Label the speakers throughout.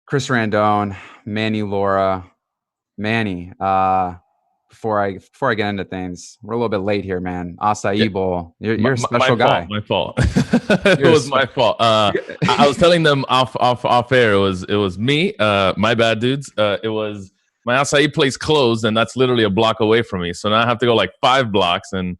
Speaker 1: Chris Randone, Manny Laura, Manny. Before I get into things, we're a little bit late here, man.
Speaker 2: Yeah,
Speaker 1: Acai Bowl, you're a
Speaker 2: my
Speaker 1: special
Speaker 2: fault.
Speaker 1: guy.
Speaker 2: My fault. It
Speaker 1: You're a
Speaker 2: was
Speaker 1: spe-
Speaker 2: my fault. I was telling them off air. It was me. My bad, dudes. It was my acai place closed, and that's literally a block away from me. So now I have to go like 5 blocks, and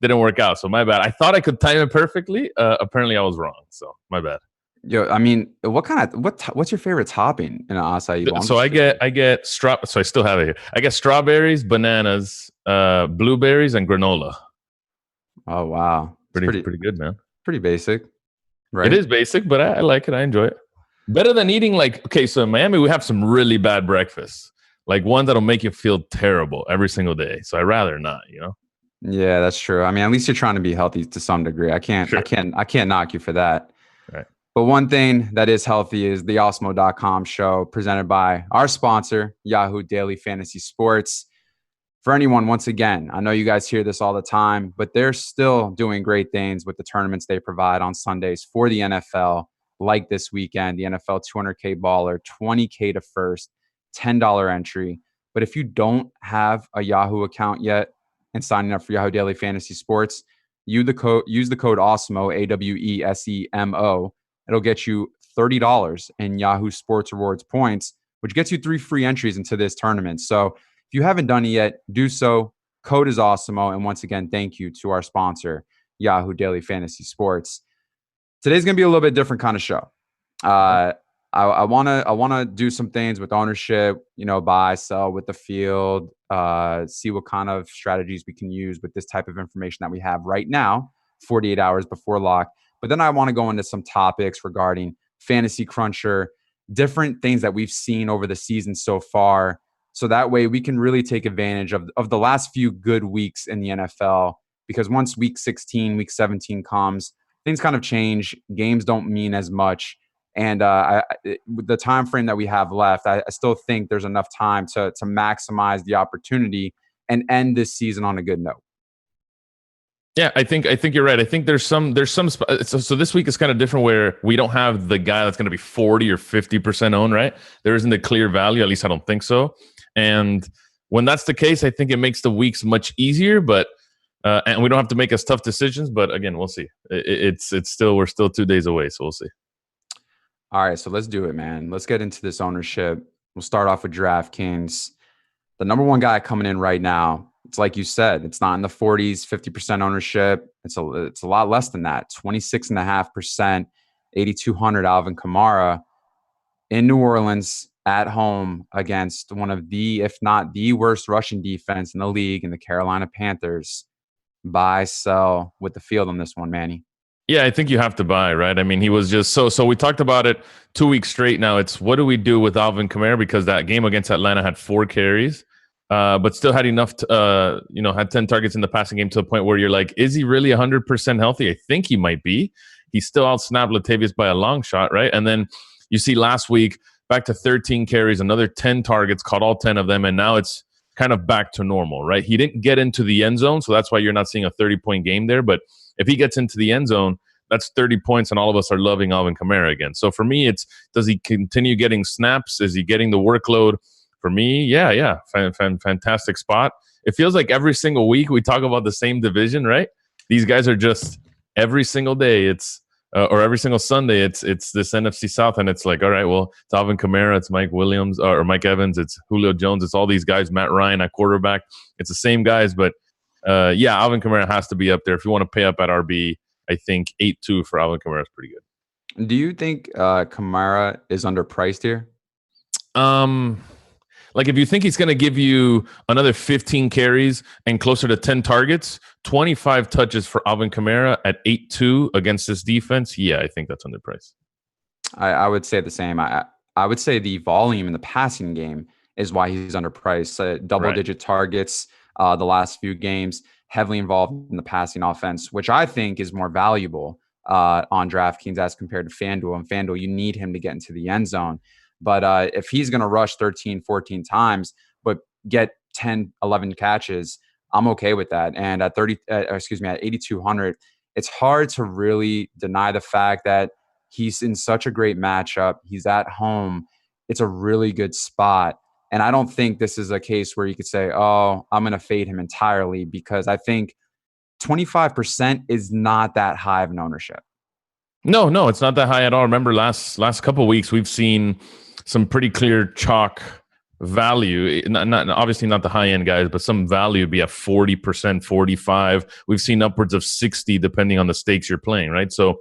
Speaker 2: didn't work out. So my bad. I thought I could time it perfectly. Apparently, I was wrong. So my bad.
Speaker 1: Yo, I mean, what's your favorite topping in an acai bowl? I'm
Speaker 2: So
Speaker 1: just curious.
Speaker 2: I get straw. So I still have it here. I get strawberries, bananas, blueberries, and granola.
Speaker 1: Oh wow, it's
Speaker 2: Pretty good, man.
Speaker 1: pretty basic,
Speaker 2: It
Speaker 1: right?
Speaker 2: is basic, but I like it. I enjoy it. Better than eating like okay. So in Miami, we have some really bad breakfasts, like one that'll make you feel terrible every single day. So I rather not.
Speaker 1: Yeah, that's true. I mean, at least you're trying to be healthy to some degree.
Speaker 2: Sure.
Speaker 1: I can't knock you for that.
Speaker 2: Right.
Speaker 1: But one thing that is healthy is the Osmo.com show presented by our sponsor, Yahoo Daily Fantasy Sports. For anyone, once again, I know you guys hear this all the time, but they're still doing great things with the tournaments they provide on Sundays for the NFL, like this weekend, the NFL 200K baller, 20K to first, $10 entry. But if you don't have a Yahoo account yet and signing up for Yahoo Daily Fantasy Sports, use the code AWESEMO, AWESEMO. It'll get you $30 in Yahoo Sports Rewards points, which gets you 3 free entries into this tournament. So if you haven't done it yet, do so. Code is AWESEMO. And once again, thank you to our sponsor, Yahoo Daily Fantasy Sports. Today's going to be a little bit different kind of show. I wanna do some things with ownership, buy, sell with the field, see what kind of strategies we can use with this type of information that we have right now, 48 hours before lock. But then I want to go into some topics regarding Fantasy Cruncher, different things that we've seen over the season so far. So that way we can really take advantage of the last few good weeks in the NFL. Because once week 16, week 17 comes, things kind of change. Games don't mean as much. And with the time frame that we have left, I still think there's enough time to maximize the opportunity and end this season on a good note.
Speaker 2: Yeah, I think you're right. I think there's some so this week is kind of different where we don't have the guy that's going to be 40 or 50% owned, right? There isn't a clear value, at least I don't think so. And when that's the case, I think it makes the weeks much easier, but and we don't have to make as tough decisions, but again, we'll see. It's still we're still 2 days away, so we'll see.
Speaker 1: All right, so let's do it, man. Let's get into this ownership. We'll start off with DraftKings. The number one guy coming in right now, it's like you said, it's not in the 40s, 50% ownership. It's a lot less than that, 26.5%, 8,200 Alvin Kamara in New Orleans at home against one of the, if not the worst rushing defense in the league in the Carolina Panthers. Buy, sell with the field on this one, Manny.
Speaker 2: Yeah, I think you have to buy, right? I mean, he was just so we talked about it 2 weeks straight now. It's what do we do with Alvin Kamara because that game against Atlanta had 4 carries, but still had enough to, had 10 targets in the passing game to a point where you're like, is he really 100% healthy? I think he might be. He still outsnapped Latavius by a long shot, right? And then you see last week back to 13 carries, another 10 targets, caught all 10 of them, and now it's kind of back to normal, right? He didn't get into the end zone, so that's why you're not seeing a 30-point game there, but if he gets into the end zone, that's 30 points, and all of us are loving Alvin Kamara again. So for me, it's does he continue getting snaps? Is he getting the workload? For me, yeah, fantastic spot. It feels like every single week we talk about the same division, right? These guys are just every single day. It's or every single Sunday. It's this NFC South, and it's like, all right, well, it's Alvin Kamara, it's Mike Williams or Mike Evans, it's Julio Jones, it's all these guys. Matt Ryan at quarterback. It's the same guys, but yeah, Alvin Kamara has to be up there if you want to pay up at RB. I think 8-2 for Alvin Kamara is pretty good.
Speaker 1: Do you think Kamara is underpriced here?
Speaker 2: Like if you think he's going to give you another 15 carries and closer to 10 targets, 25 touches for Alvin Kamara at 8-2 against this defense, yeah, I think that's underpriced.
Speaker 1: I would say the same. I would say the volume in the passing game is why he's underpriced. Double-digit targets the last few games, heavily involved in the passing offense, which I think is more valuable on DraftKings as compared to FanDuel. And FanDuel, you need him to get into the end zone. But if he's going to rush 13, 14 times, but get 10, 11 catches, I'm okay with that. And at at 8,200, it's hard to really deny the fact that he's in such a great matchup. He's at home. it's a really good spot. And I don't think this is a case where you could say, oh, I'm going to fade him entirely, because I think 25% is not that high of an ownership.
Speaker 2: No, it's not that high at all. Remember, last couple of weeks we've seen some pretty clear chalk value. Not obviously not the high end guys, but some value be at 40%, 45. We've seen upwards of 60 depending on the stakes you're playing, right? So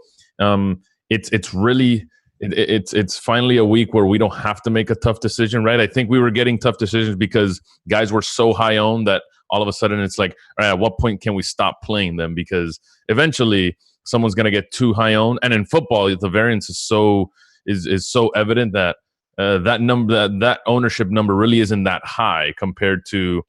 Speaker 2: it's really it's finally a week where we don't have to make a tough decision, right? I think we were getting tough decisions because guys were so high owned that all of a sudden it's like, all right, at what point can we stop playing them? Because eventually someone's going to get too high owned, and in football the variance is so evident that that ownership number really isn't that high compared to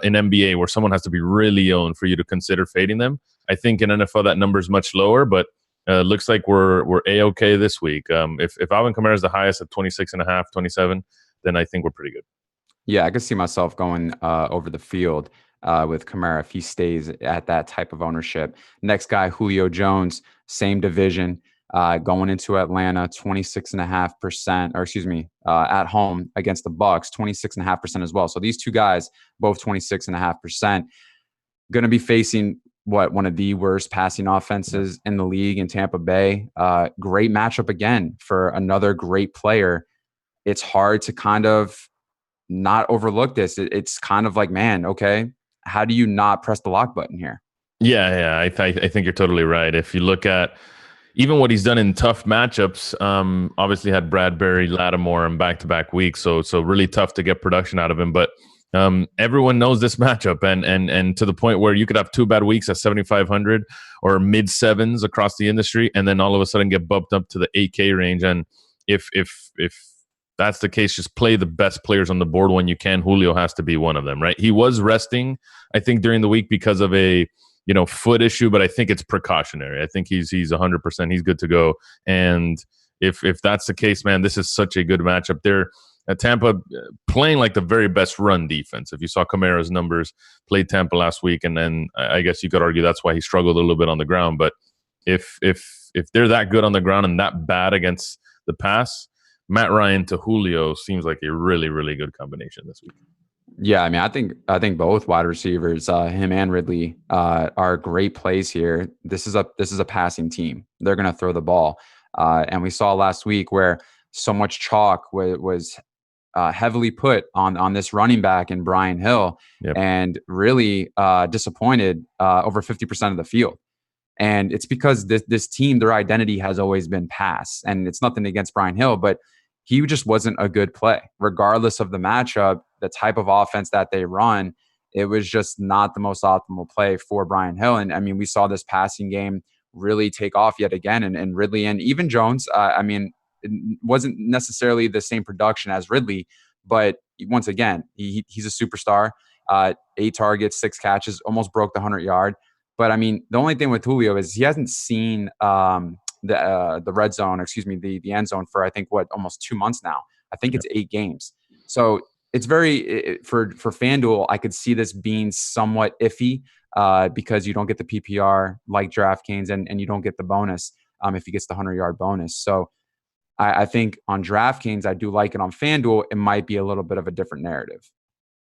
Speaker 2: in NBA, where someone has to be really owned for you to consider fading them. I think in NFL that number is much lower, but looks like we're A-okay this week. If Alvin Kamara is the highest at 26.5, 27, then I think we're pretty good.
Speaker 1: Yeah, I could see myself going over the field with Kamara if he stays at that type of ownership. Next guy, Julio Jones, same division, going into Atlanta, 26.5%, or excuse me, at home against the Bucs, 26.5% as well. So these two guys, both 26.5%, going to be facing one of the worst passing offenses in the league in Tampa Bay. Great matchup again for another great player. It's hard to kind of not overlook this. It's kind of like, man, okay, how do you not press the lock button here?
Speaker 2: Yeah. I think you're totally right. If you look at even what he's done in tough matchups, obviously had Bradbury, Lattimore in back-to-back weeks, so really tough to get production out of him. But everyone knows this matchup, and to the point where you could have 2 bad weeks at 7,500 or mid sevens across the industry, and then all of a sudden get bumped up to the 8K range. And if that's the case, just play the best players on the board when you can. Julio has to be one of them, right? He was resting, I think, during the week because of a foot issue, but I think it's precautionary. I think he's 100%. He's good to go. And if that's the case, man, this is such a good matchup. They're at Tampa playing like the very best run defense. If you saw Kamara's numbers, played Tampa last week, and then I guess you could argue that's why he struggled a little bit on the ground. But if they're that good on the ground and that bad against the pass, Matt Ryan to Julio seems like a really, really good combination this week.
Speaker 1: Yeah, I mean, I think both wide receivers, him and Ridley, are great plays here. This is a passing team. They're going to throw the ball, and we saw last week where so much chalk was heavily put on this running back in Brian Hill,
Speaker 2: yep.
Speaker 1: And really disappointed over 50% of the field. And it's because this team, their identity has always been pass, and it's nothing against Brian Hill, but he just wasn't a good play, regardless of the matchup, the type of offense that they run. It was just not the most optimal play for Brian Hill. And I mean, we saw this passing game really take off yet again. And Ridley and even Jones, I mean, it wasn't necessarily the same production as Ridley, but once again, he's a superstar. 8 targets, 6 catches, almost broke the 100-yard. But I mean, the only thing with Julio is he hasn't seen the red zone, or excuse me, the end zone for I think almost 2 months now. I think it's 8 games. So it's very for FanDuel. I could see this being somewhat iffy because you don't get the PPR like DraftKings, and you don't get the bonus if he gets the 100-yard bonus. So I think on DraftKings, I do like it. On FanDuel, it might be a little bit of a different narrative.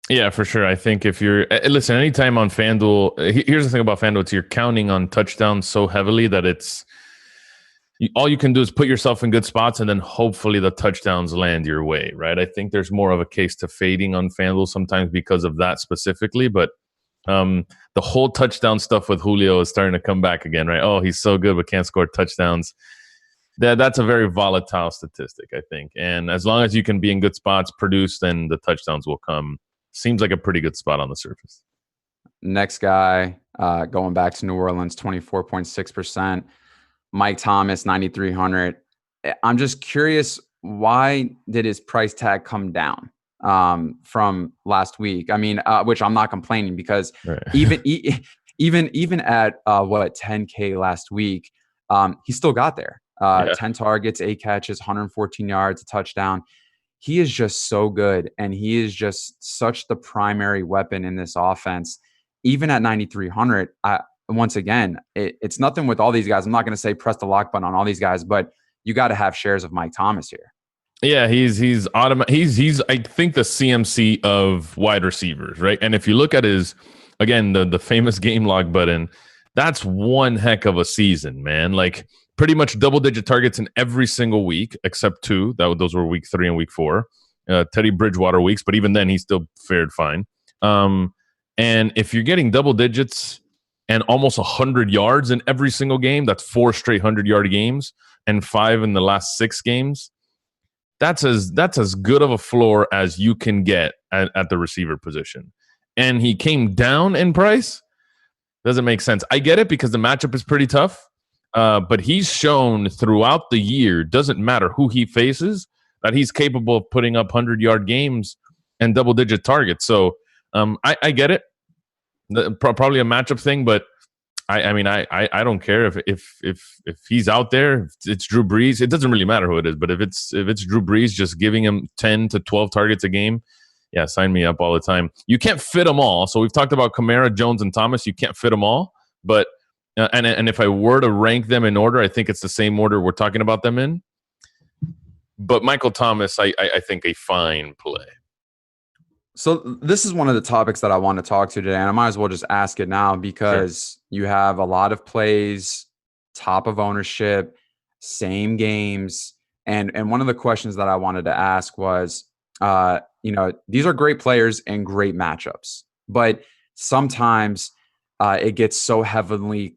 Speaker 2: Yeah, for sure. I think if you're listen, anytime on FanDuel, here's the thing about FanDuel: it's you're counting on touchdowns so heavily that all you can do is put yourself in good spots, and then hopefully the touchdowns land your way, right? I think there's more of a case to fading on FanDuel sometimes because of that specifically, but the whole touchdown stuff with Julio is starting to come back again, right? Oh, he's so good but can't score touchdowns. That's a very volatile statistic, I think. And as long as you can be in good spots, produce, then the touchdowns will come. Seems like a pretty good spot on the surface.
Speaker 1: Next guy, going back to New Orleans, 24.6%. Mike Thomas, 9,300. I'm just curious, why did his price tag come down from last week? I mean, which I'm not complaining because
Speaker 2: right.
Speaker 1: even at 10K last week, he still got there. 10 targets, 8 catches, 114 yards, a touchdown. He is just so good, and he is just such the primary weapon in this offense. Even at 9,300, once again, it's nothing with all these guys. I'm not going to say press the lock button on all these guys, but you got to have shares of Mike Thomas here.
Speaker 2: Yeah, he's I think the CMC of wide receivers, right? And if you look at his again the famous game log button, that's one heck of a season, man. Like pretty much double digit targets in every single week except two. Those were week 3 and week 4. Teddy Bridgewater weeks, but even then he still fared fine. Um, and if you're getting double digits and almost 100 yards in every single game, that's 4 straight 100-yard games and 5 in the last 6 games. That's as good of a floor as you can get at the receiver position. And he came down in price. Doesn't make sense. I get it because the matchup is pretty tough. But he's shown throughout the year, doesn't matter who he faces, that he's capable of putting up 100-yard games and double-digit targets. So I get it. Probably a matchup thing, but I mean, I don't care if he's out there. If it's Drew Brees. It doesn't really matter who it is. But if it's Drew Brees, just giving him 10 to 12 targets a game, yeah, sign me up all the time. You can't fit them all. So we've talked about Kamara, Jones, and Thomas. You can't fit them all. But and if I were to rank them in order, I think it's the same order we're talking about them in. But Michael Thomas, I think a fine play.
Speaker 1: So this is one of the topics that I want to talk to today, and I might as well just ask it now because you have a lot of plays, top of ownership, same games, and one of the questions that I wanted to ask was, these are great players and great matchups, but sometimes it gets so heavily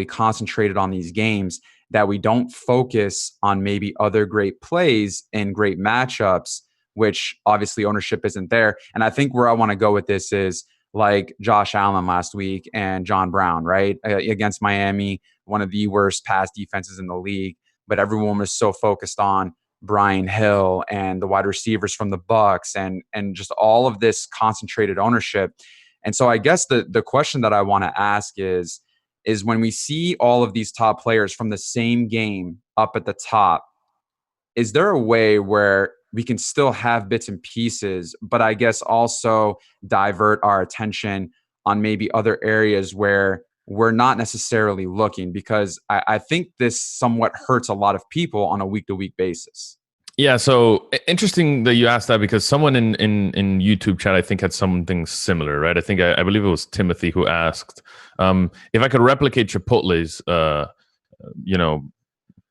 Speaker 1: concentrated on these games that we don't focus on maybe other great plays and great matchups, which obviously ownership isn't there. And I think where I want to go with this is like Josh Allen last week and John Brown, right? Against Miami, one of the worst pass defenses in the league. But everyone was so focused on Brian Hill and the wide receivers from the Bucks and just all of this concentrated ownership. And so I guess the question that I want to ask is when we see all of these top players from the same game up at the top, is there a way where we can still have bits and pieces, but I guess also divert our attention on maybe other areas where we're not necessarily looking? Because I think this somewhat hurts a lot of people on a week-to-week basis.
Speaker 2: Yeah, so interesting that you asked that because someone in YouTube chat I think had something similar, right? I believe it was Timothy who asked if I could replicate Chipotle's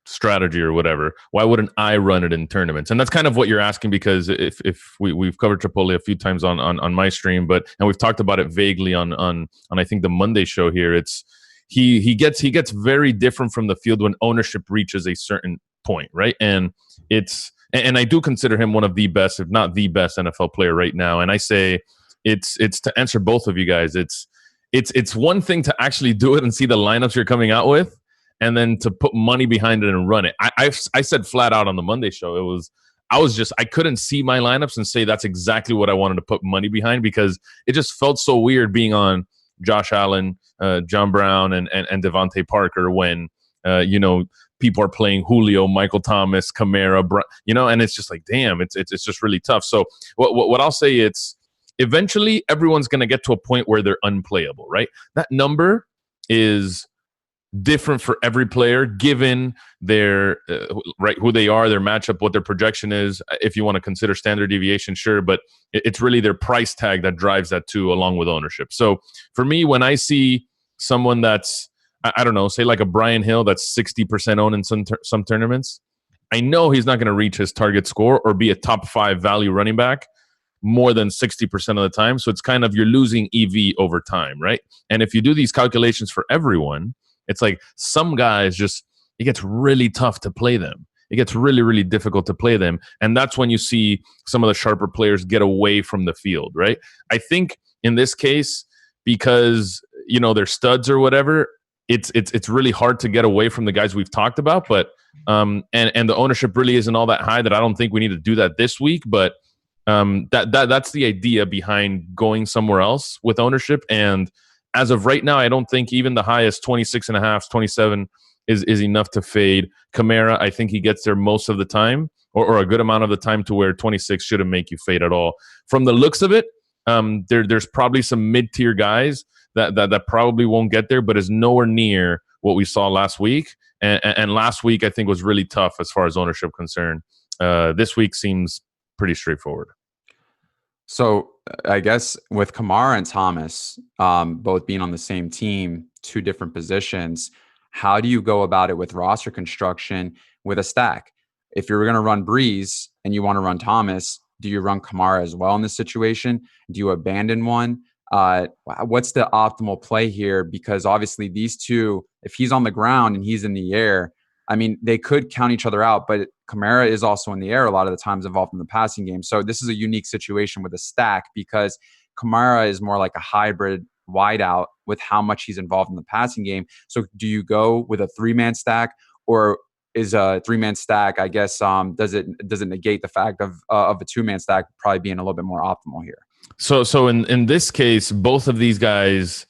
Speaker 2: strategy or whatever, why wouldn't I run it in tournaments? And that's kind of what you're asking, because if we've covered Chipotle a few times on my stream, and we've talked about it vaguely on I think the Monday show here. It's he gets very different from the field when ownership reaches a certain point, right? And I do consider him one of the best, if not the best, NFL player right now. And I say it's to answer both of you guys. It's one thing to actually do it and see the lineups you're coming out with, and then to put money behind it and run it. I said flat out on the Monday show, I couldn't see my lineups and say that's exactly what I wanted to put money behind, because it just felt so weird being on Josh Allen, John Brown, and Devontae Parker when people are playing Julio, Michael Thomas, Kamara, and it's just like, damn, it's just really tough. So what I'll say, it's eventually everyone's going to get to a point where they're unplayable, right? That number is different for every player given their who they are, their matchup, what their projection is. If you want to consider standard deviation, sure, but it's really their price tag that drives that too, along with ownership. So for me, when I see someone that's, I don't know, say like a Brian Hill that's 60% owned in some tournaments, I know he's not going to reach his target score or be a top 5 value running back more than 60% of the time. So it's kind of, you're losing EV over time, right? And if you do these calculations for everyone, it's like some guys it gets really tough to play them. It gets really, really difficult to play them. And that's when you see some of the sharper players get away from the field, right? I think in this case, because, they're studs or whatever, it's really hard to get away from the guys we've talked about. But and the ownership really isn't all that high that I don't think we need to do that this week. But that's the idea behind going somewhere else with ownership. And as of right now, I don't think even the highest 26.5, 27 is enough to fade Kamara. I think he gets there most of the time, or a good amount of the time, to where 26 shouldn't make you fade at all. From the looks of it, there's probably some mid-tier guys that probably won't get there, but is nowhere near what we saw last week. And last week, I think, was really tough as far as ownership concerned. this week seems pretty straightforward.
Speaker 1: So I guess with Kamara and Thomas both being on the same team, two different positions, how do you go about it with roster construction with a stack? If you're going to run Breeze and you want to run Thomas, do you run Kamara as well in this situation? Do you abandon one? What's the optimal play here? Because obviously these two, if he's on the ground and he's in the air, I mean, they could count each other out, but Kamara is also in the air a lot of the times involved in the passing game. So this is a unique situation with a stack because Kamara is more like a hybrid wideout with how much he's involved in the passing game. So do you go with a 3-man stack, or is a 3-man stack, I guess, does it negate the fact of a 2-man stack probably being a little bit more optimal here?
Speaker 2: So in this case, both of these guys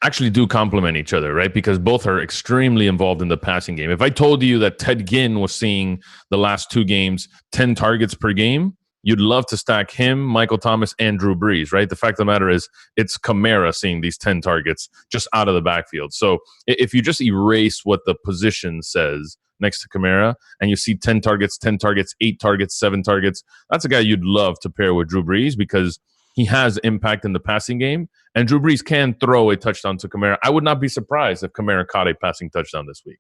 Speaker 2: actually do complement each other, right? Because both are extremely involved in the passing game. If I told you that Ted Ginn was seeing the last 2 games 10 targets per game, you'd love to stack him, Michael Thomas, and Drew Brees, right? The fact of the matter is it's Kamara seeing these 10 targets just out of the backfield. So if you just erase what the position says next to Kamara and you see 10 targets, 8 targets, 7 targets, that's a guy you'd love to pair with Drew Brees because he has impact in the passing game, and Drew Brees can throw a touchdown to Kamara. I would not be surprised if Kamara caught a passing touchdown this week.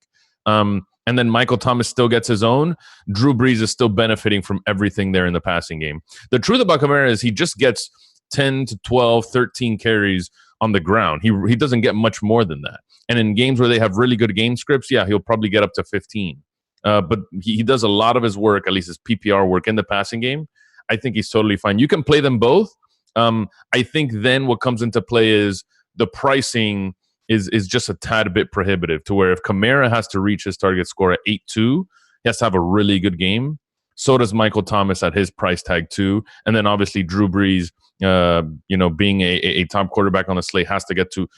Speaker 2: And then Michael Thomas still gets his own. Drew Brees is still benefiting from everything there in the passing game. The truth about Kamara is he just gets 10 to 12, 13 carries on the ground. He doesn't get much more than that. And in games where they have really good game scripts, yeah, he'll probably get up to 15. But he does a lot of his work, at least his PPR work in the passing game. I think he's totally fine. You can play them both. I think then what comes into play is the pricing is just a tad bit prohibitive to where if Kamara has to reach his target score at 8.2, he has to have a really good game. So does Michael Thomas at his price tag too. And then obviously Drew Brees, being a top quarterback on the slate has to get to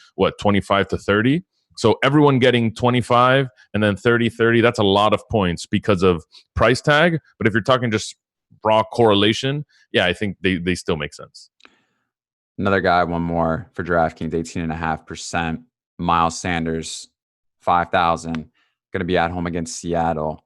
Speaker 2: 25 to 30. So everyone getting 25 and then 30, that's a lot of points because of price tag. But if you're talking just raw correlation, yeah, I think they still make sense.
Speaker 1: Another guy, one more for DraftKings, 18.5%. Miles Sanders, 5,000, going to be at home against Seattle.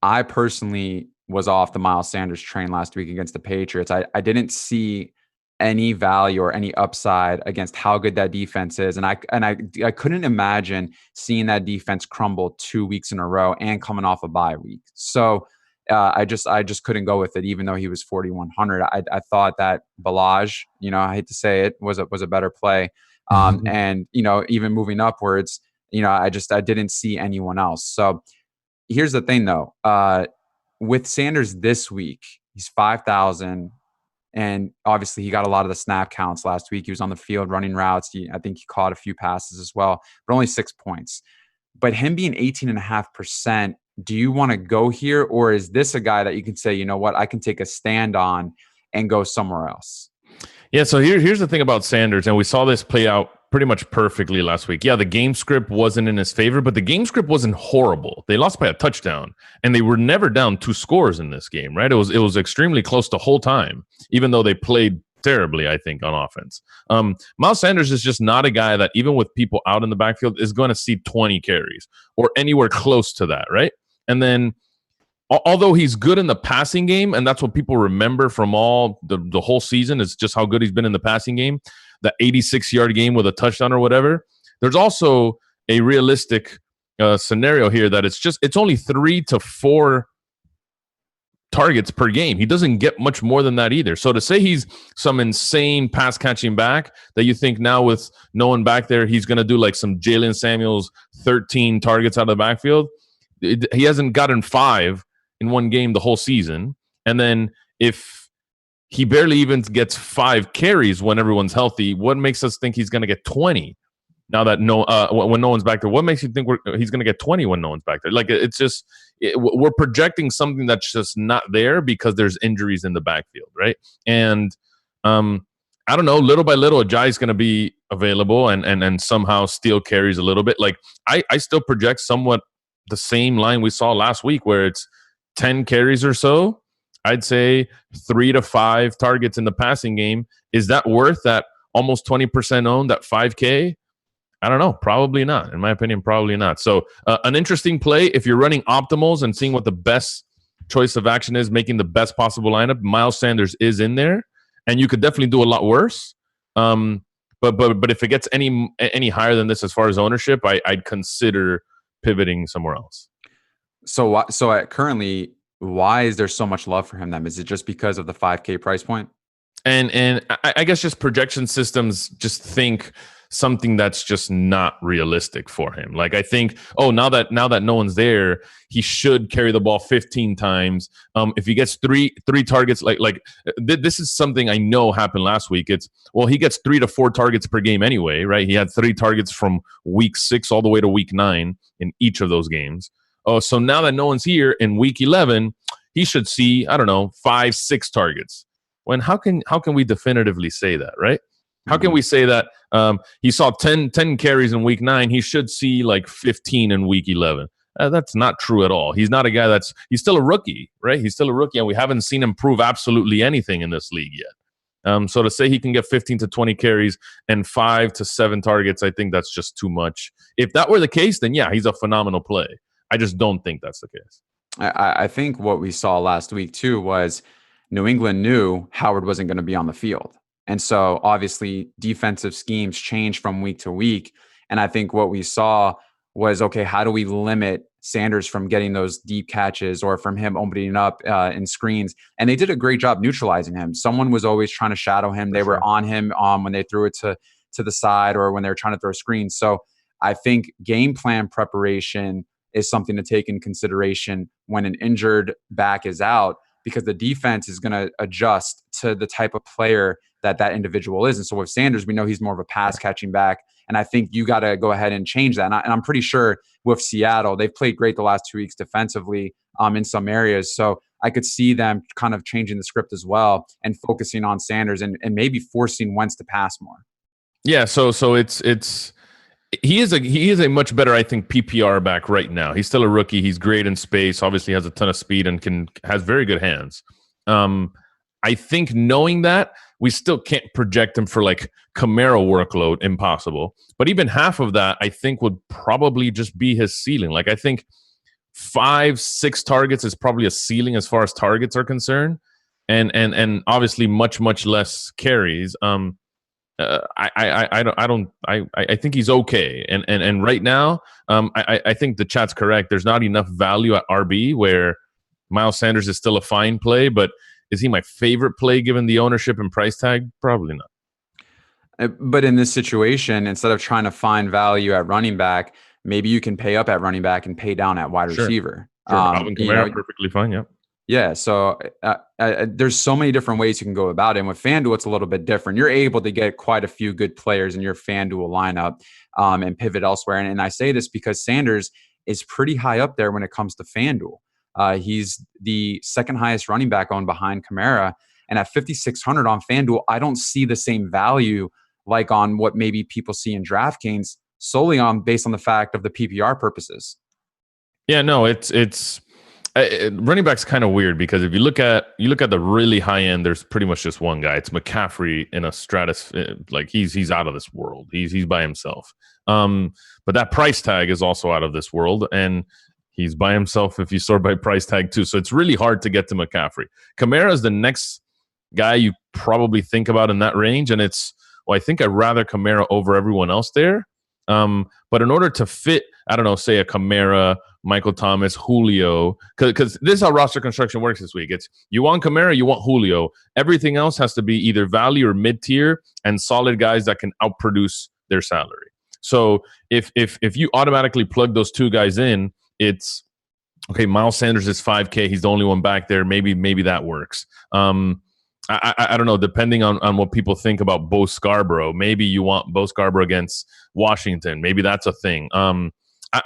Speaker 1: I personally was off the Miles Sanders train last week against the Patriots. I didn't see any value or any upside against how good that defense is. And I couldn't imagine seeing that defense crumble 2 weeks in a row and coming off a bye week. So I just couldn't go with it, even though he was 4,100. I thought that Balaj, I hate to say it, was a better play. And even moving upwards, I didn't see anyone else. So here's the thing, though, with Sanders this week, he's 5,000, and obviously he got a lot of the snap counts last week. He was on the field running routes. I think he caught a few passes as well, but only 6 points. But him being 18.5%. Do you want to go here, or is this a guy that you can say, you know what, I can take a stand on and go somewhere else?
Speaker 2: Yeah, so here's the thing about Sanders, and we saw this play out pretty much perfectly last week. Yeah, the game script wasn't in his favor, but the game script wasn't horrible. They lost by a touchdown, and they were never down 2 scores in this game, right? It was extremely close the whole time, even though they played terribly, I think, on offense. Miles Sanders is just not a guy that, even with people out in the backfield, is going to see 20 carries or anywhere close to that, right? And then, although he's good in the passing game, and that's what people remember from all the whole season is just how good he's been in the passing game, the 86-yard game with a touchdown or whatever, there's also a realistic scenario here that it's only 3 to 4 targets per game. He doesn't get much more than that either. So to say he's some insane pass catching back that you think now with no one back there, he's going to do like some Jalen Samuels 13 targets out of the backfield, he hasn't gotten 5 in one game the whole season. And then if he barely even gets 5 carries when everyone's healthy, what makes us think he's going to get 20 now that when no one's back there? What makes you think he's going to get 20 when no one's back there? Like, it's just we're projecting something that's just not there because there's injuries in the backfield, right? And I don't know, little by little, Ajayi's going to be available and somehow steal carries a little bit. Like, I still project somewhat the same line we saw last week where it's 10 carries or so. I'd say 3 to 5 targets in the passing game. Is that worth that almost 20% owned, that 5K? I don't know. Probably not. In my opinion, probably not. So an interesting play if you're running optimals and seeing what the best choice of action is making the best possible lineup, Miles Sanders is in there, and you could definitely do a lot worse. But if it gets any higher than this as far as ownership, I'd consider pivoting somewhere else.
Speaker 1: So currently, why is there so much love for him then? Is it just because of the 5K price point?
Speaker 2: And I guess just projection systems just think something that's just not realistic for him. Like I think, now that no one's there, he should carry the ball 15 times. If he gets three targets, this is something I know happened last week. He gets 3 to 4 targets per game anyway, right? He had 3 targets from week 6 all the way to week 9 in each of those games. So now that no one's here in week 11, he should see, 5, 6 targets. When how can we definitively say that, right? How can we say that he saw 10 carries in week 9, he should see like 15 in week 11? That's not true at all. He's not a guy he's still a rookie, right? He's still a rookie, and we haven't seen him prove absolutely anything in this league yet. So to say he can get 15 to 20 carries and 5 to 7 targets, I think that's just too much. If that were the case, then yeah, he's a phenomenal play. I just don't think that's the case.
Speaker 1: I think what we saw last week too was New England knew Howard wasn't going to be on the field. And so obviously defensive schemes change from week to week. And I think what we saw was, okay, how do we limit Sanders from getting those deep catches or from him opening up in screens? And they did a great job neutralizing him. Someone was always trying to shadow him. They were on him when they threw it to the side or when they were trying to throw screens. So I think game plan preparation is something to take in consideration when an injured back is out, because the defense is going to adjust to the type of player that individual is. And so with Sanders, we know he's more of a pass catching back. And I think you got to go ahead and change that. And I'm pretty sure with Seattle, they've played great the last 2 weeks defensively in some areas. So I could see them kind of changing the script as well and focusing on Sanders and maybe forcing Wentz to pass more.
Speaker 2: Yeah. So he is a much better, I think, PPR back right now. He's still a rookie. He's great in space. Obviously has a ton of speed and has very good hands. I think knowing that, we still can't project him for like Kamara workload, impossible. But even half of that, I think, would probably just be his ceiling. Like I think 5, 6 targets is probably a ceiling as far as targets are concerned, and obviously much less carries. I think he's okay, and right now, I think the chat's correct. There's not enough value at RB where Miles Sanders is still a fine play, but is he my favorite play given the ownership and price tag? Probably not.
Speaker 1: But in this situation, instead of trying to find value at running back, maybe you can pay up at running back and pay down at wide receiver.
Speaker 2: Sure. Alvin Kamara, perfectly fine. Yeah.
Speaker 1: Yeah. So there's so many different ways you can go about it. And with FanDuel, it's a little bit different. You're able to get quite a few good players in your FanDuel lineup and pivot elsewhere. And I say this because Sanders is pretty high up there when it comes to FanDuel. He's the second highest running back owned behind Kamara. And at 5,600 on FanDuel, I don't see the same value like on what maybe people see in DraftKings solely based on the fact of the PPR purposes.
Speaker 2: Yeah, no, it's running back's kind of weird because if you look at the really high end, there's pretty much just one guy. It's McCaffrey in a stratus, like he's out of this world. He's by himself. But that price tag is also out of this world, and he's by himself if you sort by price tag too. So it's really hard to get to McCaffrey. Kamara is the next guy you probably think about in that range, and I think I'd rather Kamara over everyone else there. But in order to fit, I don't know, say a Kamara, Michael Thomas, Julio, because this is how roster construction works this week. It's you want Kamara, you want Julio. Everything else has to be either value or mid-tier and solid guys that can outproduce their salary. So if you automatically plug those two guys in, it's okay. Miles Sanders is 5K. He's the only one back there. Maybe that works. I don't know. Depending on what people think about Bo Scarborough, maybe you want Bo Scarborough against Washington. Maybe that's a thing.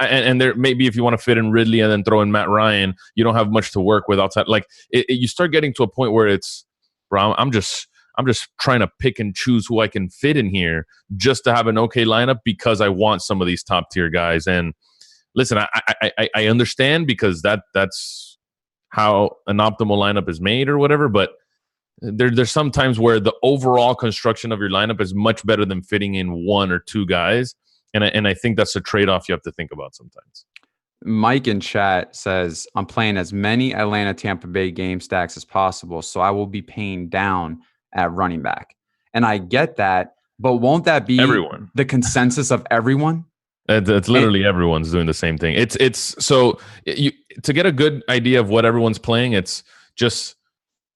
Speaker 2: And there maybe if you want to fit in Ridley and then throw in Matt Ryan, you don't have much to work with outside. Like you start getting to a point where it's, bro, I'm just trying to pick and choose who I can fit in here just to have an okay lineup because I want some of these top tier guys. And listen, I understand because that's how an optimal lineup is made or whatever, but there's some times where the overall construction of your lineup is much better than fitting in one or two guys. And I think that's a trade-off you have to think about sometimes.
Speaker 1: Mike in chat says, I'm playing as many Atlanta Tampa Bay game stacks as possible, so I will be paying down at running back. And I get that, but won't that be
Speaker 2: Everyone.
Speaker 1: the consensus of everyone?
Speaker 2: It's literally everyone's doing the same thing. It's so to get a good idea of what everyone's playing, it's just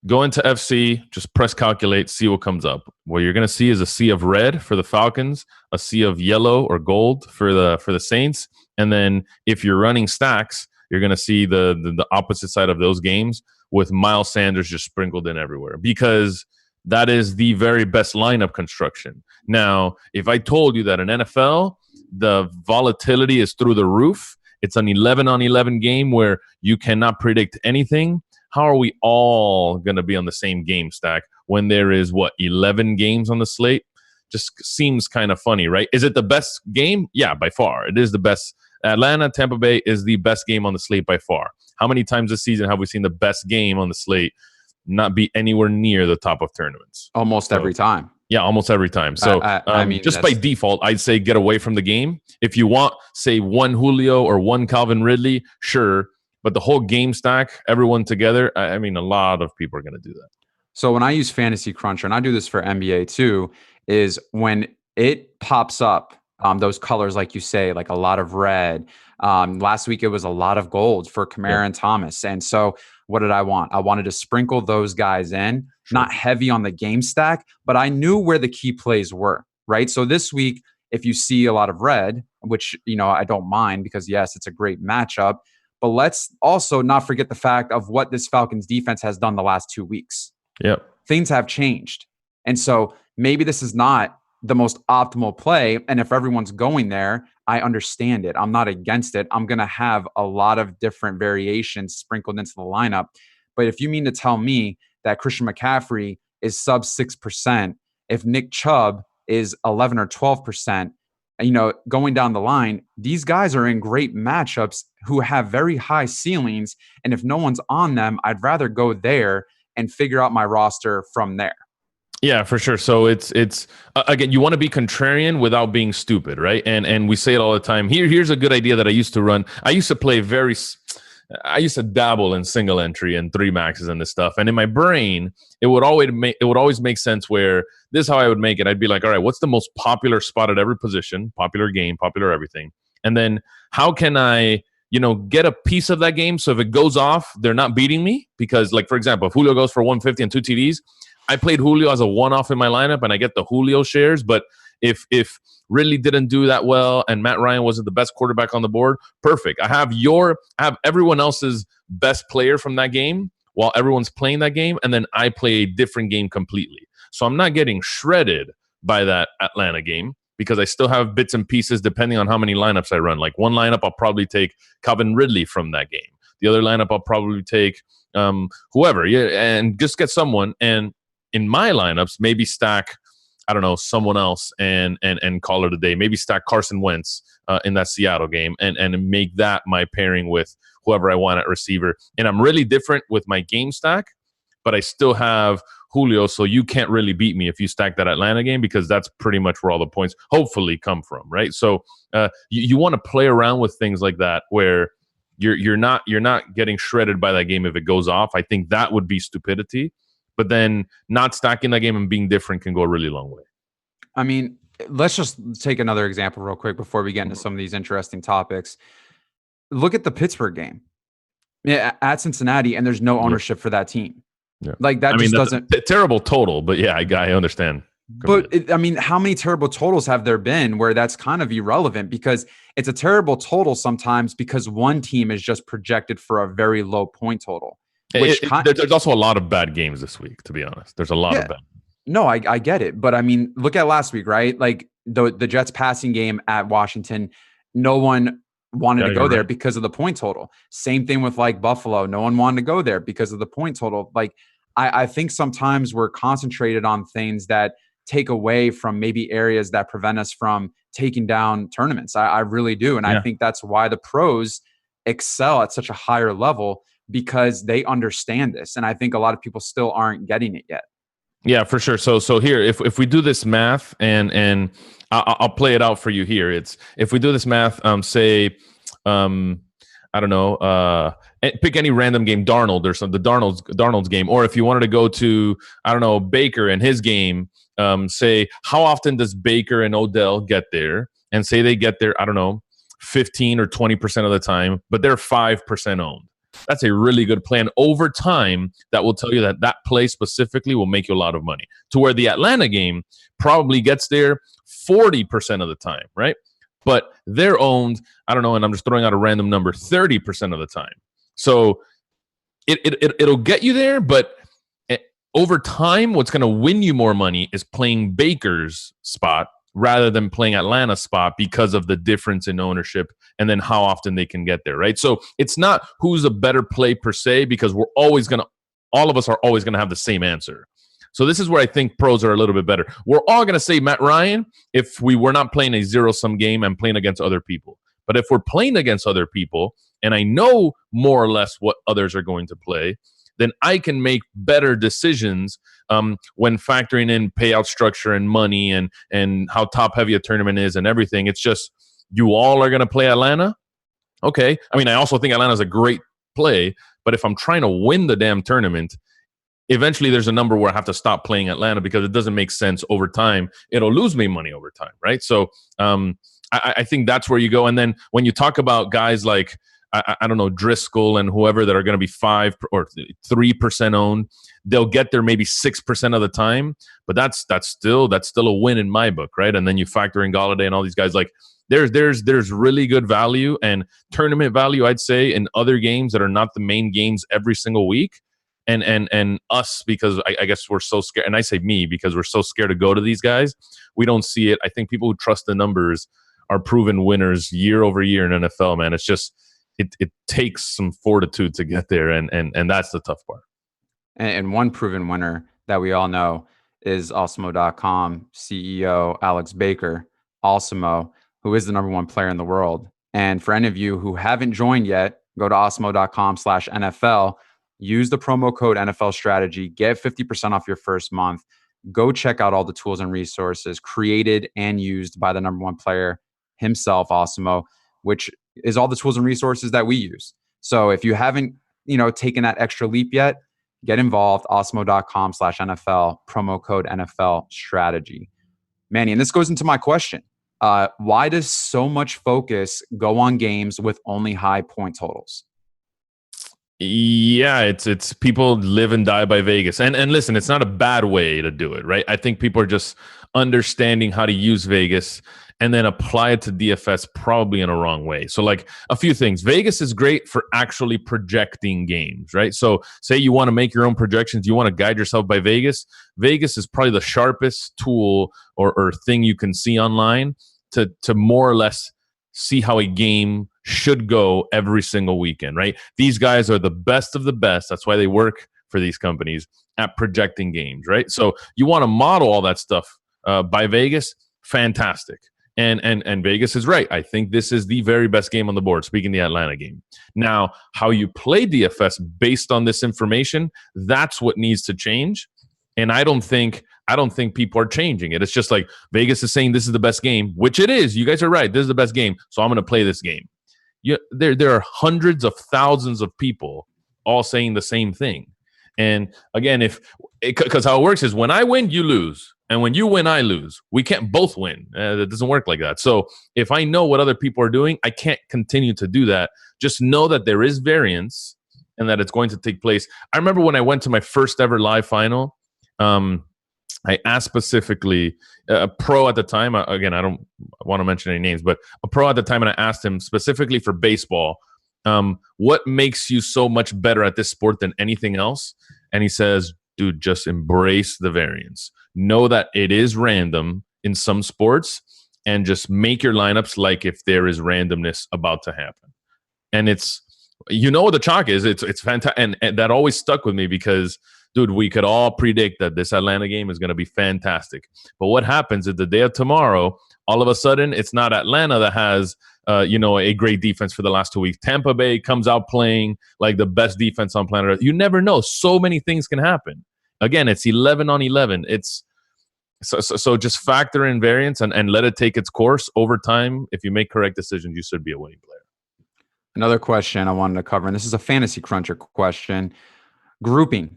Speaker 2: go into FC, just press calculate, see what comes up. What you're going to see is a sea of red for the Falcons, a sea of yellow or gold for the Saints, and then if you're running stacks, you're going to see the opposite side of those games with Miles Sanders just sprinkled in everywhere, because that is the very best lineup construction. Now, if I told you that in NFL, the volatility is through the roof, it's an 11-on-11 game where you cannot predict anything, how are we all going to be on the same game stack when there is, 11 games on the slate? Just seems kind of funny, right? Is it the best game? Yeah, by far. It is the best. Atlanta, Tampa Bay is the best game on the slate by far. How many times this season have we seen the best game on the slate not be anywhere near the top of tournaments?
Speaker 1: Almost every time.
Speaker 2: Yeah, almost every time. So
Speaker 1: I mean,
Speaker 2: just by default, I'd say get away from the game. If you want, say, one Julio or one Calvin Ridley, sure. But the whole game stack, everyone together, I mean, a lot of people are going to do that.
Speaker 1: So when I use Fantasy Cruncher, and I do this for NBA too, is when it pops up, those colors, like you say, like a lot of red. Last week, it was a lot of gold for Kamara and Thomas. And so what did I want? I wanted to sprinkle those guys in, not heavy on the game stack, but I knew where the key plays were, right? So this week, if you see a lot of red, which, I don't mind because, yes, it's a great matchup, but let's also not forget the fact of what this Falcons defense has done the last 2 weeks.
Speaker 2: Yep.
Speaker 1: Things have changed. And so maybe this is not the most optimal play. And if everyone's going there, I understand it. I'm not against it. I'm going to have a lot of different variations sprinkled into the lineup. But if you mean to tell me that Christian McCaffrey is sub 6%, if Nick Chubb is 11 or 12%, going down the line, these guys are in great matchups who have very high ceilings. And if no one's on them, I'd rather go there and figure out my roster from there.
Speaker 2: Yeah, for sure. So it's again, you want to be contrarian without being stupid, right? And we say it all the time. Here's a good idea that I used to run. I used to dabble in single entry and 3 maxes and this stuff. And in my brain, it would always make sense where this is how I would make it. I'd be like, all right, what's the most popular spot at every position, popular game, popular everything, and then how can I get a piece of that game so if it goes off, they're not beating me? Because, like, for example, if Julio goes for 150 and 2 TDs, I played Julio as a one-off in my lineup, and I get the Julio shares. But if Ridley didn't do that well and Matt Ryan wasn't the best quarterback on the board, perfect. I have everyone else's best player from that game while everyone's playing that game, and then I play a different game completely. So I'm not getting shredded by that Atlanta game because I still have bits and pieces depending on how many lineups I run. Like one lineup, I'll probably take Calvin Ridley from that game. The other lineup, I'll probably take whoever, and just get someone. And in my lineups, maybe stack, I don't know, someone else and call it a day. Maybe stack Carson Wentz in that Seattle game and make that my pairing with whoever I want at receiver. And I'm really different with my game stack, but I still have Julio, so you can't really beat me if you stack that Atlanta game because that's pretty much where all the points hopefully come from, right? So you want to play around with things like that where you're not getting shredded by that game if it goes off. I think that would be stupidity. But then not stacking that game and being different can go a really long way.
Speaker 1: I mean, let's just take another example real quick before we get into some of these interesting topics. Look at the Pittsburgh game at Cincinnati, and there's no ownership for that team.
Speaker 2: Yeah.
Speaker 1: Like that just doesn't...
Speaker 2: terrible total, but yeah, I understand.
Speaker 1: But how many terrible totals have there been where that's kind of irrelevant because it's a terrible total sometimes because one team is just projected for a very low point total.
Speaker 2: There's also a lot of bad games this week, to be honest. There's a lot of bad.
Speaker 1: No, I get it. But I mean, look at last week, right? Like the Jets passing game at Washington, no one wanted to go there because of the point total. Same thing with like Buffalo. No one wanted to go there because of the point total. Like I think sometimes we're concentrated on things that take away from maybe areas that prevent us from taking down tournaments. I really do. And I think that's why the pros excel at such a higher level because they understand this. And I think a lot of people still aren't getting it yet.
Speaker 2: Yeah, for sure. So here, if we do this math and I'll play it out for you here. It's if we do this math, say I don't know, pick any random game, Darnold or something, the Darnold's game. Or if you wanted to go to, I don't know, Baker and his game, say, how often does Baker and Odell get there? And say they get there, I don't know, 15 or 20% of the time, but they're 5% owned. That's a really good plan over time that will tell you that that play specifically will make you a lot of money. To where the Atlanta game probably gets there 40% of the time, right? But they're owned, I don't know, and I'm just throwing out a random number, 30% of the time. So it'll get you there, but over time, what's going to win you more money is playing Baker's spot rather than playing Atlanta's spot because of the difference in ownership and then how often they can get there, right? So it's not who's a better play per se, because all of us are always going to have the same answer. So this is where I think pros are a little bit better. We're all going to say Matt Ryan if we were not playing a zero-sum game and playing against other people. But if we're playing against other people and I know more or less what others are going to play, then I can make better decisions when factoring in payout structure and money and how top-heavy a tournament is and everything. It's just you all are going to play Atlanta? Okay. I mean, I also think Atlanta's a great play, but if I'm trying to win the damn tournament, eventually there's a number where I have to stop playing Atlanta because it doesn't make sense over time. It'll lose me money over time, right? So I think that's where you go. And then when you talk about guys like, I don't know, Driscoll and whoever that are going to be 5 or 3% owned, they'll get there maybe 6% of the time, but that's still a win in my book, right? And then you factor in Golladay and all these guys. Like there's really good value and tournament value, I'd say, in other games that are not the main games every single week. And us, because I guess we're so scared, and I say me because we're so scared to go to these guys, we don't see it. I think people who trust the numbers are proven winners year over year in NFL, man. It's just it takes some fortitude to get there, and that's the tough part.
Speaker 1: And one proven winner that we all know is Awesemo.com CEO Alex Baker, Awesemo, who is the number one player in the world. And for any of you who haven't joined yet, go to Awesemo.com/NFL. Use the promo code NFL Strategy. Get 50% off your first month. Go check out all the tools and resources created and used by the number one player himself, Awesemo, which is all the tools and resources that we use. So if you haven't, taken that extra leap yet, get involved. Awesemo.com/NFL, promo code NFL Strategy. Manny, and this goes into my question. Why does so much focus go on games with only high point totals?
Speaker 2: Yeah, it's people live and die by Vegas. And listen, it's not a bad way to do it, right? I think people are just understanding how to use Vegas and then apply it to DFS probably in a wrong way. So like a few things. Vegas is great for actually projecting games, right? So say you want to make your own projections, you want to guide yourself by Vegas. Vegas is probably the sharpest tool or thing you can see online to more or less see how a game should go every single weekend, right? These guys are the best of the best. That's why they work for these companies at projecting games, right? So you want to model all that stuff by Vegas, fantastic. And Vegas is right. I think this is the very best game on the board, speaking the Atlanta game. Now, how you play DFS based on this information, that's what needs to change. And I don't think people are changing it. It's just like Vegas is saying this is the best game, which it is. You guys are right. This is the best game, so I'm going to play this game. There are hundreds of thousands of people all saying the same thing. And again, because how it works is when I win, you lose. And when you win, I lose. We can't both win. It doesn't work like that. So if I know what other people are doing, I can't continue to do that. Just know that there is variance and that it's going to take place. I remember when I went to my first ever live final, I asked specifically a pro at the time. Again, I don't want to mention any names, but a pro at the time, and I asked him specifically for baseball, what makes you so much better at this sport than anything else? And he says, dude, just embrace the variance. Know that it is random in some sports and just make your lineups like if there is randomness about to happen. And it's, what the chalk is. It's fantastic. And that always stuck with me because, dude, we could all predict that this Atlanta game is going to be fantastic. But what happens is the day of tomorrow, all of a sudden, it's not Atlanta that has, a great defense for the last 2 weeks. Tampa Bay comes out playing like the best defense on planet Earth. You never know. So many things can happen. Again, it's 11 on 11. It's so just factor in variance and let it take its course over time. If you make correct decisions, you should be a winning player.
Speaker 1: Another question I wanted to cover, and this is a fantasy cruncher question. Grouping.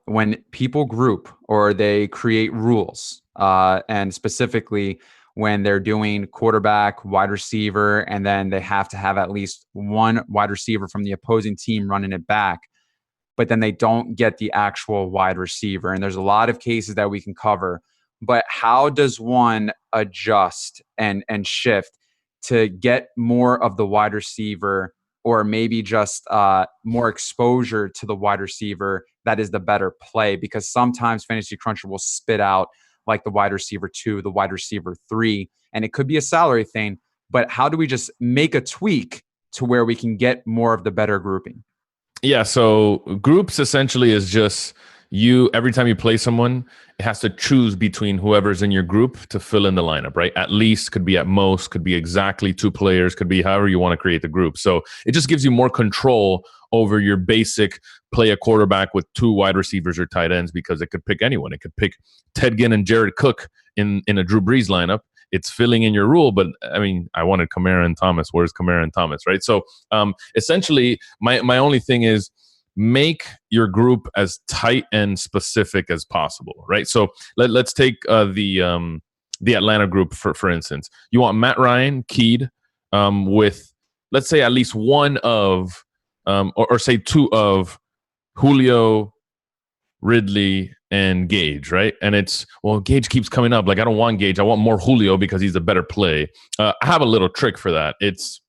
Speaker 1: When people group or they create rules, and specifically when they're doing quarterback, wide receiver, and then they have to have at least one wide receiver from the opposing team running it back, but then they don't get the actual wide receiver. And there's a lot of cases that we can cover. But how does one adjust and shift to get more of the wide receiver, or maybe just more exposure to the wide receiver that is the better play? Because sometimes Fantasy Cruncher will spit out like the wide receiver 2, the wide receiver 3, and it could be a salary thing. But how do we just make a tweak to where we can get more of the better grouping?
Speaker 2: Yeah, so groups essentially is just you, every time you play someone, it has to choose between whoever's in your group to fill in the lineup, right? At least, could be at most, could be exactly 2 players, could be however you want to create the group. So it just gives you more control over your basic play a quarterback with 2 wide receivers or tight ends, because it could pick anyone. It could pick Ted Ginn and Jared Cook in a Drew Brees lineup. It's filling in your rule, but I mean, I wanted Kamara and Thomas. Where's Kamara and Thomas, right? So essentially, my only thing is make your group as tight and specific as possible, right? So let's take the Atlanta group for instance. You want Matt Ryan keyed with, let's say, at least one of or say 2 of Julio, Ridley, and Gage, right? And it's, well, Gage keeps coming up. Like, I don't want Gage. I want more Julio because he's a better play. I have a little trick for that. It's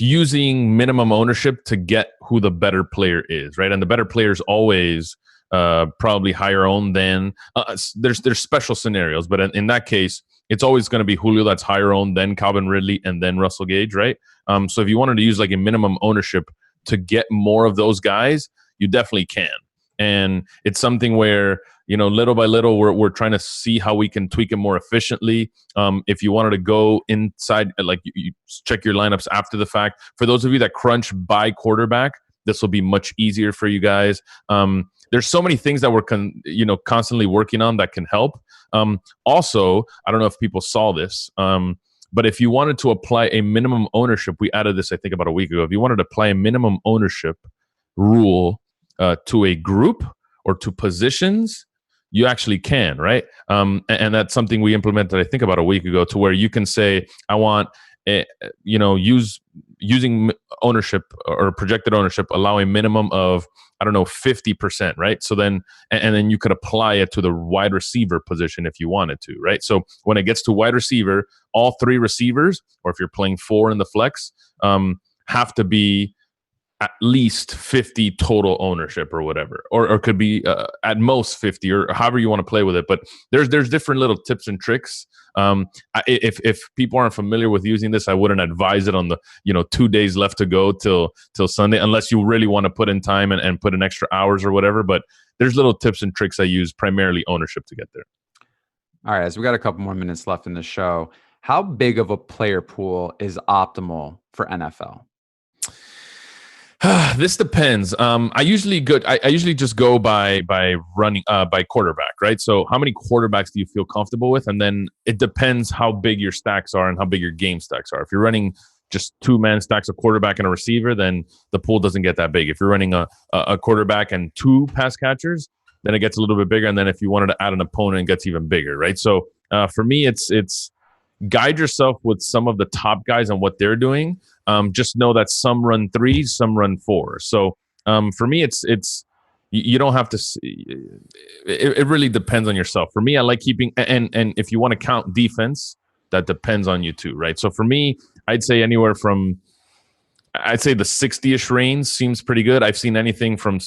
Speaker 2: using minimum ownership to get who the better player is, right? And the better player is always probably higher owned than there's special scenarios, but in that case, it's always going to be Julio that's higher owned, then Calvin Ridley, and then Russell Gage, right? So if you wanted to use like a minimum ownership to get more of those guys, you definitely can. And it's something where, little by little, we're trying to see how we can tweak it more efficiently. If you wanted to go inside, like you check your lineups after the fact. For those of you that crunch by quarterback, this will be much easier for you guys. There's so many things that we're constantly working on that can help. Also, I don't know if people saw this, but if you wanted to apply a minimum ownership, we added this, I think, about a week ago. If you wanted to apply a minimum ownership rule to a group or to positions, you actually can, right? And that's something we implemented, I think, about a week ago, to where you can say, I want, using ownership or projected ownership, allow a minimum of, I don't know, 50%, right? So then, and then you could apply it to the wide receiver position if you wanted to, right? So when it gets to wide receiver, all 3 receivers, or if you're playing 4 in the flex, have to be at least 50 total ownership or whatever, or could be at most 50, or however you want to play with it. But there's different little tips and tricks. If people aren't familiar with using this, I wouldn't advise it on the 2 days left to go till Sunday, unless you really want to put in time and put in extra hours or whatever. But there's little tips and tricks I use, primarily ownership, to get there.
Speaker 1: All right, so we got a couple more minutes left in the show. How big of a player pool is optimal for NFL?
Speaker 2: This depends. I usually just go by running by quarterback, right? So how many quarterbacks do you feel comfortable with? And then it depends how big your stacks are and how big your game stacks are. If you're running just 2-man stacks, a quarterback and a receiver, then the pool doesn't get that big. If you're running a quarterback and 2 pass catchers, then it gets a little bit bigger. And then if you wanted to add an opponent, it gets even bigger, right? So for me, it's guide yourself with some of the top guys and what they're doing. Just know that some run 3s, some run 4. So for me, it's you don't have to. It really depends on yourself. For me, I like keeping, and if you want to count defense, that depends on you too, right? So for me, I'd say anywhere from, I'd say the 60-ish range seems pretty good. I've seen anything from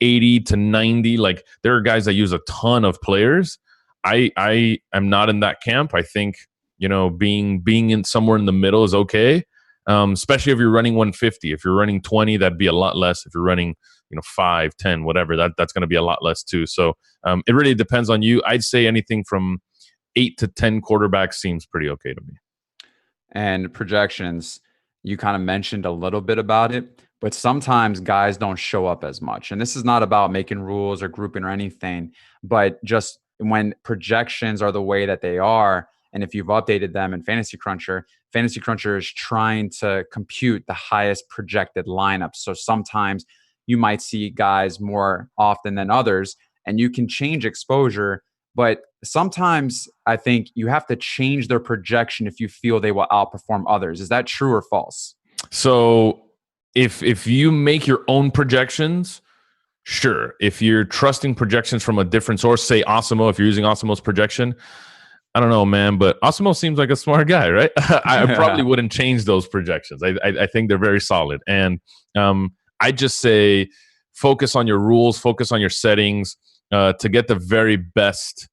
Speaker 2: 80 to 90. Like, there are guys that use a ton of players. I am not in that camp. I think being in somewhere in the middle is okay. Especially if you're running 150. If you're running 20, that'd be a lot less. If you're running 5, 10, whatever, that's going to be a lot less too. So it really depends on you. I'd say anything from 8 to 10 quarterbacks seems pretty okay to me.
Speaker 1: And projections, you kind of mentioned a little bit about it, but sometimes guys don't show up as much. And this is not about making rules or grouping or anything, but just when projections are the way that they are, And if you've updated them in Fantasy Cruncher is trying to compute the highest projected lineups. So sometimes you might see guys more often than others, and you can change exposure. But sometimes I think you have to change their projection if you feel they will outperform others. Is that true or false?
Speaker 2: So if you make your own projections, sure. If you're trusting projections from a different source, say Osimo, if you're using Osimo's projection, I don't know, man, but Osimo seems like a smart guy, right? I probably wouldn't change those projections. I think they're very solid. And I just say focus on your rules, focus on your settings to get the very best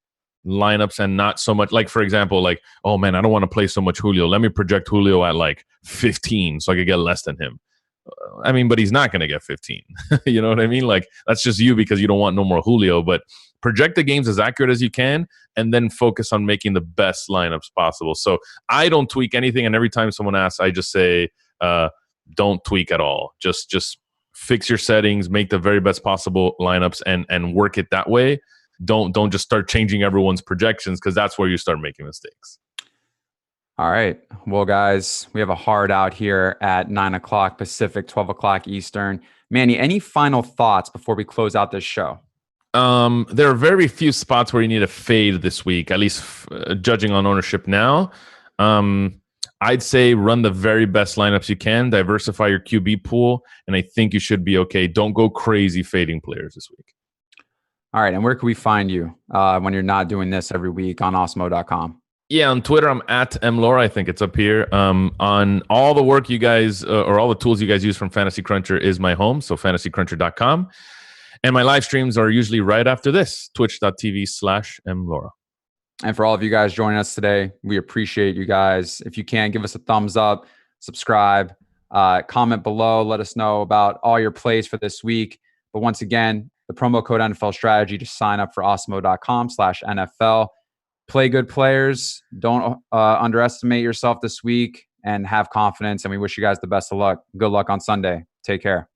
Speaker 2: lineups and not so much like, for example, like, oh man, I don't want to play so much Julio. Let me project Julio at like 15 so I could get less than him. I mean, but he's not going to get 15. You know what I mean? Like, that's just you because you don't want no more Julio. But project the games as accurate as you can and then focus on making the best lineups possible. So I don't tweak anything. And every time someone asks, I just say, don't tweak at all. Just fix your settings, make the very best possible lineups and work it that way. Don't just start changing everyone's projections because that's where you start making mistakes.
Speaker 1: All right. Well, guys, we have a hard out here at 9 o'clock Pacific, 12 o'clock Eastern. Manny, any final thoughts before we close out this show?
Speaker 2: There are very few spots where you need a fade this week, at least judging on ownership now. I'd say run the very best lineups you can, diversify your QB pool, and I think you should be okay. Don't go crazy fading players this week.
Speaker 1: All right. And where can we find you when you're not doing this every week on osmo.com?
Speaker 2: Yeah, on Twitter, I'm at mlaura. I think it's up here. On all the work you guys or all the tools you guys use from Fantasy Cruncher is my home, so fantasycruncher.com. And my live streams are usually right after this, twitch.tv/mlaura.
Speaker 1: And for all of you guys joining us today, we appreciate you guys. If you can, give us a thumbs up, subscribe, comment below. Let us know about all your plays for this week. But once again, the promo code NFL Strategy to sign up for osmo.com/NFL. Play good players. Don't underestimate yourself this week and have confidence. And we wish you guys the best of luck. Good luck on Sunday. Take care.